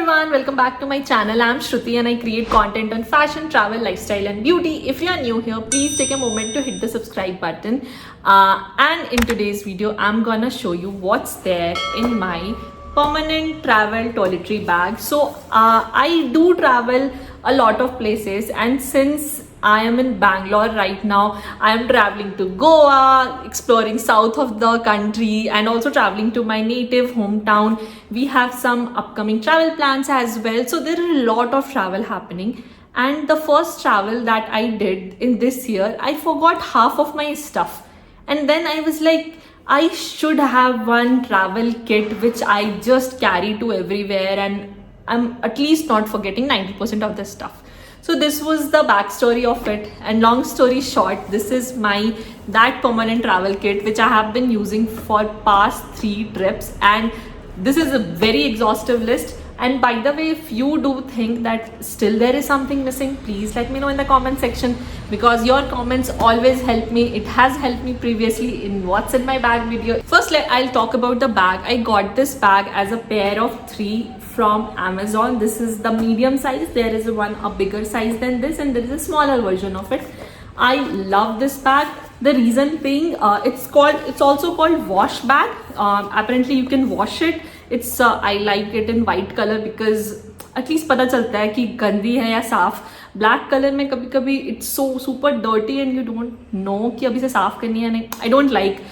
everyone, welcome back to my channel. I'm Shruti and I create content on fashion, travel, lifestyle and beauty. If you are new here, please take a moment to hit the subscribe button. And in today's video, I'm gonna show you what's there in my permanent travel toiletry bag. So I do travel a lot of places, and since I am in Bangalore right now, I am traveling to Goa, exploring south of the country and also traveling to my native hometown. We have some upcoming travel plans as well. So there are a lot of travel happening. And the first travel that I did in this year, I forgot half of my stuff. And then I was like, I should have one travel kit which I just carry to everywhere and I'm at least not forgetting 90% of the stuff. So this was the backstory of it, and long story short, this is that permanent travel kit which I have been using for past 3 trips, and this is a very exhaustive list. And by the way, if you do think that still there is something missing, please let me know in the comment section, because your comments always help me. It has helped me previously in what's in my bag video. Firstly, I'll talk about the bag. I got this bag as a pair of 3 from Amazon. This is the medium size. There is a bigger size than this, and there is a smaller version of it. I love this bag. The reason being, it's also called wash bag. Apparently you can wash it. I like it in white color because at least पता चलता है कि गंदी है या साफ. Black colour में कभी कभी it's so super dirty and you don't know कि अभी से साफ करनी है नहीं. I don't like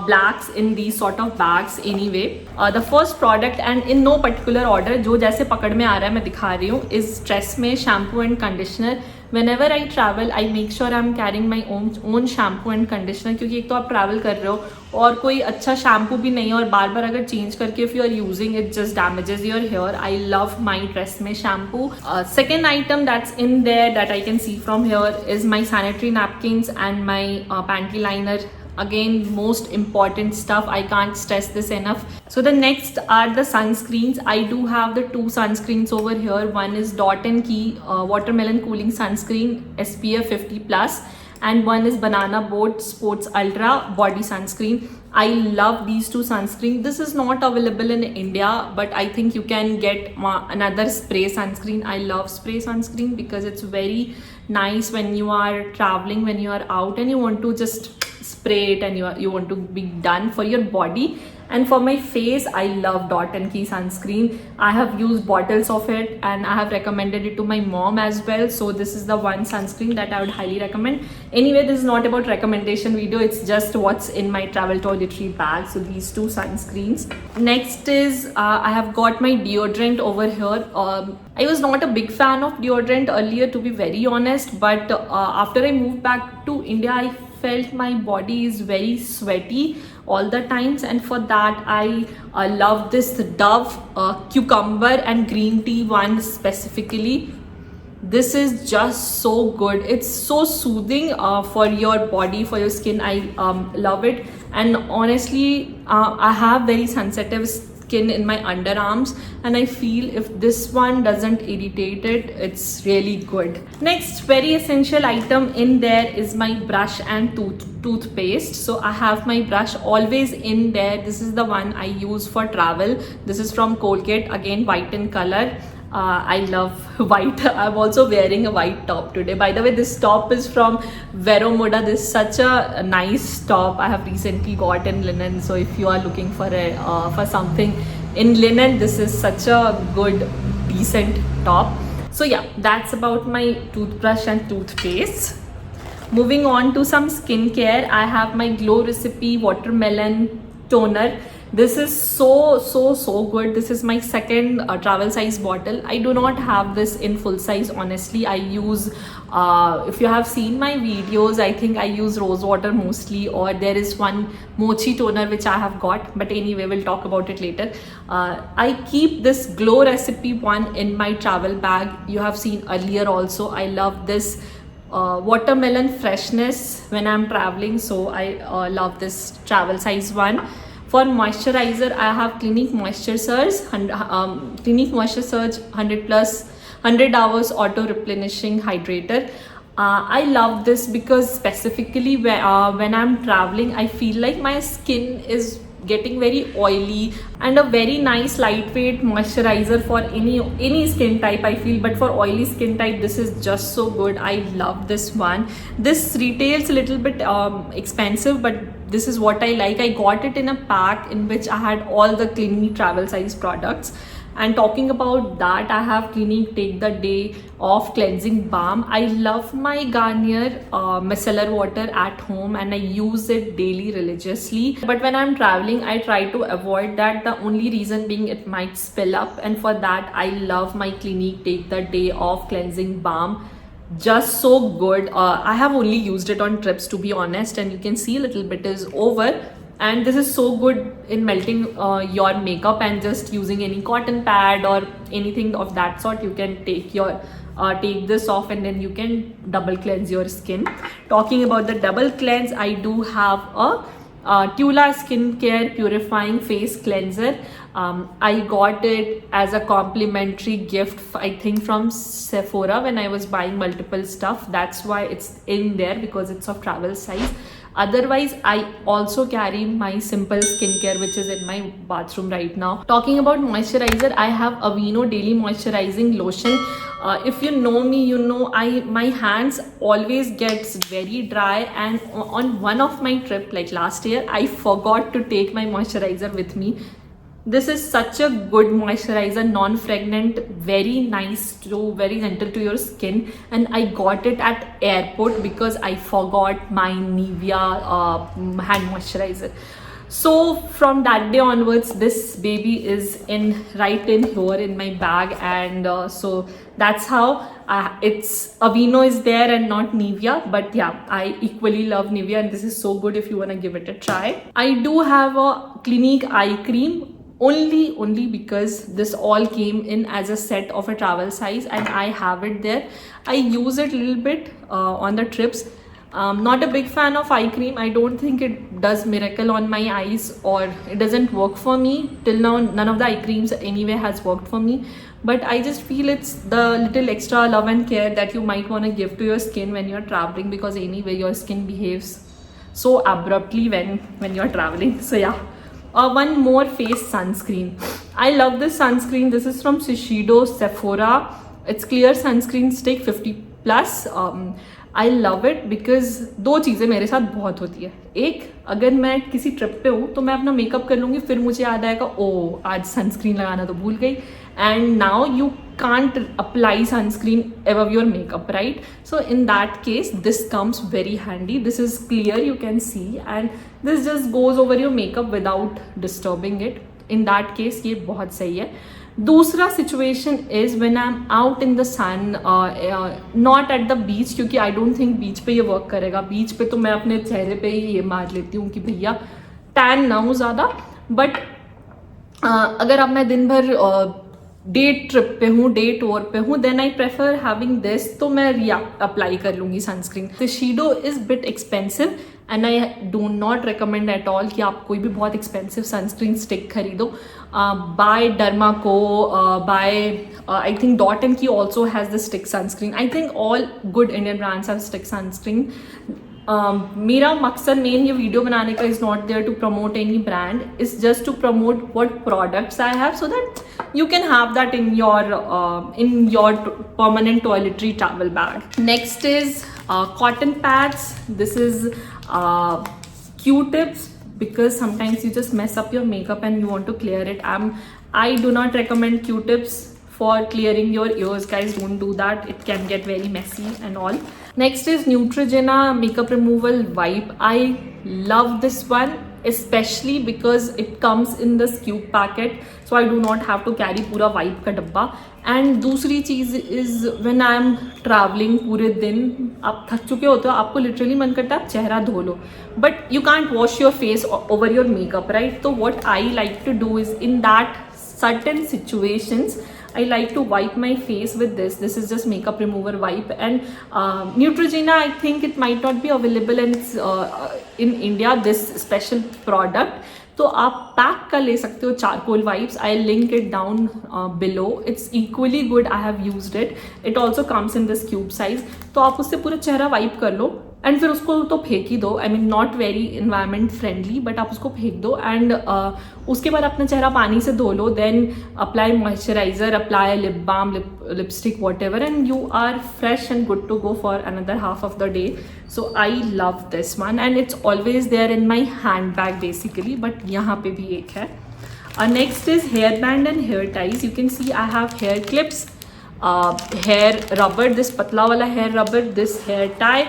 blacks in these sort of bags anyway. The first product, and in no particular order, जो जैसे पकड़ में आ रहा है मैं दिखा रही हूँ, is Tresemme shampoo and conditioner. Whenever I travel, I make sure I'm carrying my own shampoo and conditioner, क्योंकि एक तो आप travel कर रहे हो और कोई अच्छा शैम्पू भी नहीं है, और बार बार अगर चेंज करके if you are using it just damages your hair. I love my Tresemme shampoo. Second item that's in there that I can see from here is my sanitary napkins and my panty liner. Again, most important stuff. I can't stress this enough. So the next are the sunscreens. I do have the 2 sunscreens over here. One is Dot & Key watermelon cooling sunscreen SPF 50 plus, and one is Banana Boat Sports Ultra body sunscreen. I love these 2 sunscreen. This is not available in India, but I think you can get another spray sunscreen. I love spray sunscreen because it's very nice when you are traveling, when you are out and you want to just spray it and you want to be done for your body. And for my face, I love Dot & Key sunscreen. I have used bottles of it and I have recommended it to my mom as well. So this is the one sunscreen that I would highly recommend. Anyway, this is not about recommendation video. It's just what's in my travel toiletry bag. So these 2 sunscreens. Next is I have got my deodorant over here. I was not a big fan of deodorant earlier, to be very honest. But after I moved back to India, I felt my body is very sweaty all the times, and for that I love this Dove cucumber and green tea one specifically. This is just so good. It's so soothing for your body, for your skin. I love it, and honestly I have very sensitive skin in my underarms, and I feel if this one doesn't irritate it, it's really good. Next very essential item in there is my brush and toothpaste. So I have my brush always in there. This is the one I use for travel. This is from Colgate, again white in color. I love white. I'm also wearing a white top today. By the way, this top is from Veromoda. This is such a nice top. I have recently got in linen. So if you are looking for something in linen, this is such a good, decent top. So yeah, that's about my toothbrush and toothpaste. Moving on to some skincare, I have my Glow Recipe watermelon toner. This is so good. This is my second travel size bottle. I do not have this in full size, honestly. I use if you have seen my videos, I think I use rose water mostly, or there is one mochi toner which I have got, but anyway, we'll talk about it later. I keep this Glow Recipe one in my travel bag. You have seen earlier also. I love this watermelon freshness when I'm traveling, so I love this travel size one. For moisturizer, I have Clinique Moisture Surge, Clinique Moisture Surge 100 hours auto replenishing hydrator. I love this because specifically when I'm traveling, I feel like my skin is getting very oily, and a very nice lightweight moisturizer for any skin type, I feel. But for oily skin type, this is just so good. I love this one. This retails a little bit expensive, but this is what I like. I got it in a pack in which I had all the Clinique travel size products. And talking about that, I have Clinique Take the Day Off Cleansing Balm. I love my Garnier micellar water at home and I use it daily religiously. But when I'm traveling, I try to avoid that. The only reason being it might spill up. And for that, I love my Clinique Take the Day Off Cleansing Balm. Just so good. I have only used it on trips, to be honest, and you can see a little bit is over. And this is so good in melting your makeup, and just using any cotton pad or anything of that sort, you can take this off and then you can double cleanse your skin. Talking about the double cleanse, I do have a Tula Skincare Purifying Face Cleanser. I got it as a complimentary gift, I think from Sephora, when I was buying multiple stuff. That's why it's in there, because it's of travel size. Otherwise, I also carry my simple skincare, which is in my bathroom right now. Talking about moisturizer, I have Aveeno Daily Moisturizing Lotion. If you know me, you know my hands always gets very dry, and on one of my trip, like last year, I forgot to take my moisturizer with me. This is such a good moisturizer, non-fragrant, very nice to, very gentle to your skin, and I got it at airport because I forgot my Nivea hand moisturizer. So from that day onwards, this baby is right in here in my bag, and so that's how it's Aveeno is there and not Nivea. But yeah, I equally love Nivea, and this is so good if you want to give it a try. I do have a Clinique eye cream. Only because this all came in as a set of a travel size and I have it there. I use it a little bit on the trips. Not a big fan of eye cream. I don't think it does miracle on my eyes, or it doesn't work for me. Till now, none of the eye creams anyway has worked for me. But I just feel it's the little extra love and care that you might want to give to your skin when you're traveling, because anyway your skin behaves so abruptly when you're traveling. So yeah. One more face sunscreen. I love this sunscreen. This is from Shiseido Sephora. It's clear sunscreen stick 50 plus. I love it because दो चीज़ें मेरे साथ बहुत होती है. एक, अगर मैं किसी ट्रिप पे हूँ तो मैं अपना मेकअप कर लूँगी, फिर मुझे याद आएगा ओ आज सनस्क्रीन लगाना तो भूल गई. And now you can't apply sunscreen above your makeup, right? So in that case, this comes very handy. This is clear, you can see, and this just goes over your makeup without disturbing it. In that case, ये बहुत सही है. दूसरा situation is when I am out in the sun, not at the beach, क्योंकि I don't think बीच पे ये work करेगा. बीच पे तो मैं अपने चेहरे पे ही ये मार लेती हूँ कि भैया टैन ना हो ज़्यादा. बट अगर अब मैं दिन भर डे ट्रिप पे हूँ, डे टूर पे हूँ, then I prefer having this. तो मैं अप्लाई कर लूँगी sunscreen. Shiseido is bit expensive and I do not recommend at all कि आप कोई भी बहुत एक्सपेंसिव सनस्क्रीन स्टिक खरीदो. Buy Dermaco, buy I think Dot and Key also has the stick sunscreen. I think all good Indian brands have stick sunscreen. मेरा मकसद main ये video बनाने का is not there to promote any brand, is just to promote what products I have, so that you can have that in your permanent toiletry travel bag. Next is cotton pads. This is Q-tips, because sometimes you just mess up your makeup and you want to clear it. I do not recommend Q-tips for clearing your ears, guys. Don't do that, it can get very messy and all. Next is Neutrogena makeup removal wipe. I love this one, especially because it comes in this cube packet, so I do not have to carry पूरा wipe का डब्बा. And दूसरी चीज़ is when I am traveling, पूरे दिन आप थक चुके होते हो, आपको literally मन करता है आप चेहरा धो लो, but you can't wash your face over your makeup, right? So what I like to do is, in that certain situations, I like to wipe my face with this. This is just makeup remover wipe, and Neutrogena, I think it might not be available in India, this special product. तो आप pack का ले सकते हो charcoal wipes. I link it down below. It's equally good. I have used it. It also comes in this cube size. तो आप उससे पूरा चेहरा वाइप कर लो, एंड फिर उसको तो फेंक ही दो. I mean not very environment friendly, but आप उसको फेंक दो. एंड उसके बाद अपना चेहरा पानी से धो लो. Then apply moisturiser, apply lip balm, lipstick, whatever, and you are fresh and good to go for another half of the day. So I love this one and it's always there in my handbag basically, but यहाँ पे भी एक है. Next is hair band and hair ties. You can see I have hair clips, hair rubber, this patla wala hair rubber, this hair tie,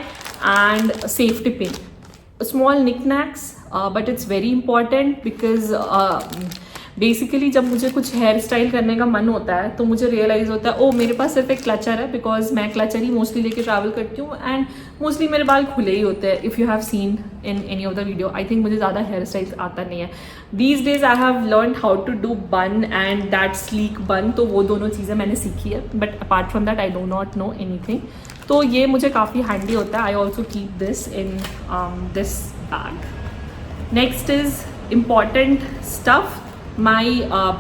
and safety pin. Small knickknacks, but it's very important because basically जब मुझे कुछ hair style करने का मन होता है तो मुझे रियलाइज़ होता है ओ मेरे पास सिर्फ एक क्लचर है, बिकॉज मैं क्लचर ही मोस्टली लेके ट्रैवल करती हूँ एंड मोस्टली मेरे बाल खुले ही होते हैं. If you have seen in any of the video, I think मुझे ज़्यादा हेयर स्टाइल्स आता नहीं है. These days I have learn how to do bun and that sleek bun, तो वो दोनों चीज़ें मैंने सीखी है, but apart from that I do not know anything. तो ये मुझे काफ़ी हैंडी होता है. I also keep this in this bag. Next is important stuff, my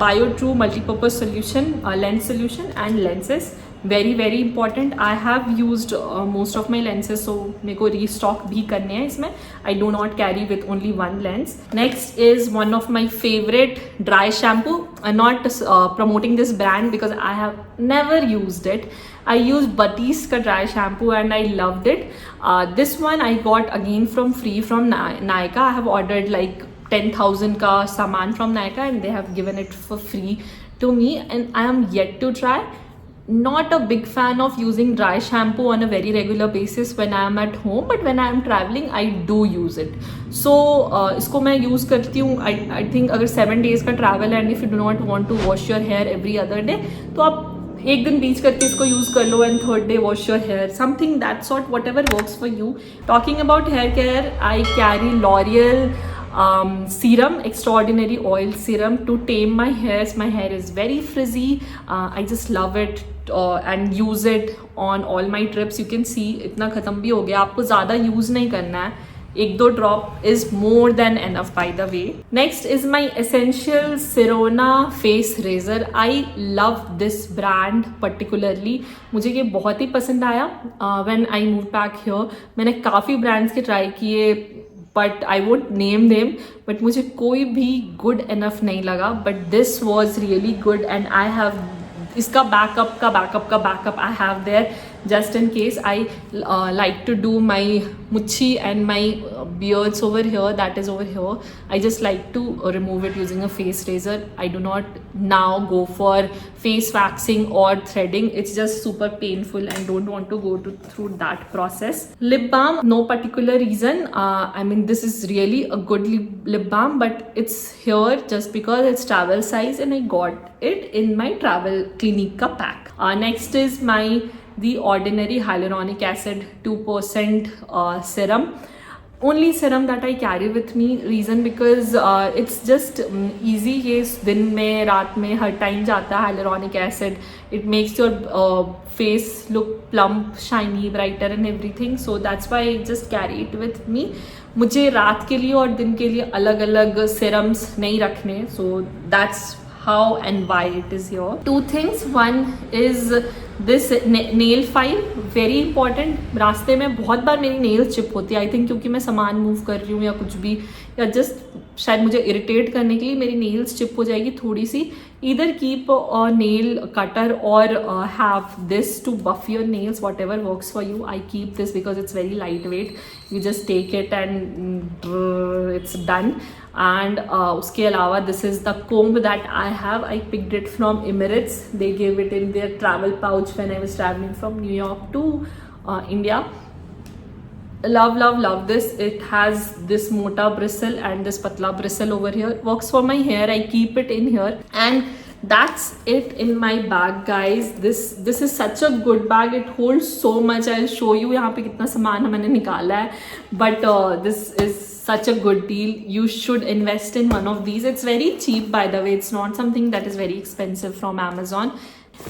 Bio-True multi-purpose solution, lens solution and lenses. Very very important. I have used most of my lenses, so मेरे को restock भी करने हैं इसमें. I do not carry with only one lens. Next is one of my favorite dry shampoo. I'm not promoting this brand because I have never used it. I used Batiste का dry shampoo and I loved it. This one I got again from free from Nykaa. I have ordered like 10,000 का सामान from Nykaa and they have given it for free to me and I am yet to try. Not a big fan of using dry shampoo on a very regular basis when I am at home, but when I am traveling I do use it. So इसको मैं use करती हूँ. I think अगर 7 days का travel and if you do not want to wash your hair every other day, तो आप एक दिन बीच करके इसको यूज़ कर लो and third day wash your hair, something that sort, whatever works for you. Talking about hair care, I carry L'Oreal serum, extraordinary oil serum to tame my hairs. My hair is very frizzy. I just love it and use it on all my trips. You can see इतना ख़त्म भी हो गया. आपको ज़्यादा use नहीं करना है, 1-2 drop is more than enough by the way. Next is my essential Sirona face razor. I love this brand particularly. मुझे ये बहुत ही पसंद आया when I move back here. मैंने काफ़ी ब्रांड्स के ट्राई किए but I won't name them, but मुझे कोई भी गुड इनफ नहीं लगा. But this was really good and I have इसका backup I have there just in case. I like to do my muchi and my beards over here, that is over here. I just like to remove it using a face razor. I do not now go for face waxing or threading. It's just super painful and don't want to go through that process. Lip balm, no particular reason. I mean this is really a good lip balm, but it's here just because it's travel size and I got it in my travel clinic ka pack. Next is my The Ordinary Hyaluronic Acid 2% serum. Only serum that I carry with me. Reason because it's just easy. ये दिन में रात में हर time जाता है hyaluronic acid. It makes your face look plump, shiny, brighter and everything. So that's why I just carry it with me. मुझे रात के लिए और दिन के लिए अलग अलग serums नहीं रखने. So that's how and why it is here. 2 things. One is this nail file, very important. रास्ते में बहुत बार मेरी nails चिप होती है, आई थिंक क्योंकि मैं सामान मूव कर रही हूँ या कुछ भी, या जस्ट शायद मुझे इरिटेट करने के लिए मेरी nails चिप हो जाएगी थोड़ी सी. Either keep a nail cutter or have this to buff your nails, whatever works for you. I keep this because it's very lightweight. You just take it and it's done. And उसके अलावा this is the comb that I have. I picked it from Emirates. They gave it in their travel pouch when I was traveling from New York to India. Love this. It has this mota bristle and this patla bristle over here. Works for my hair. I keep it in here and that's it in my bag, guys. This is such a good bag. It holds so much. I'll show you यहाँ पे कितना सामान मैंने निकाला है. But this is such a good deal. You should invest in one of these. It's very cheap, by the way. It's not something that is very expensive from Amazon.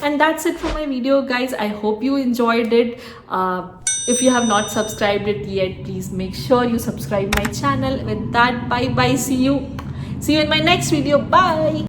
And that's it for my video, guys. I hope you enjoyed it. If you have not subscribed it yet, please make sure you subscribe my channel. With that, bye bye. See you in my next video. Bye.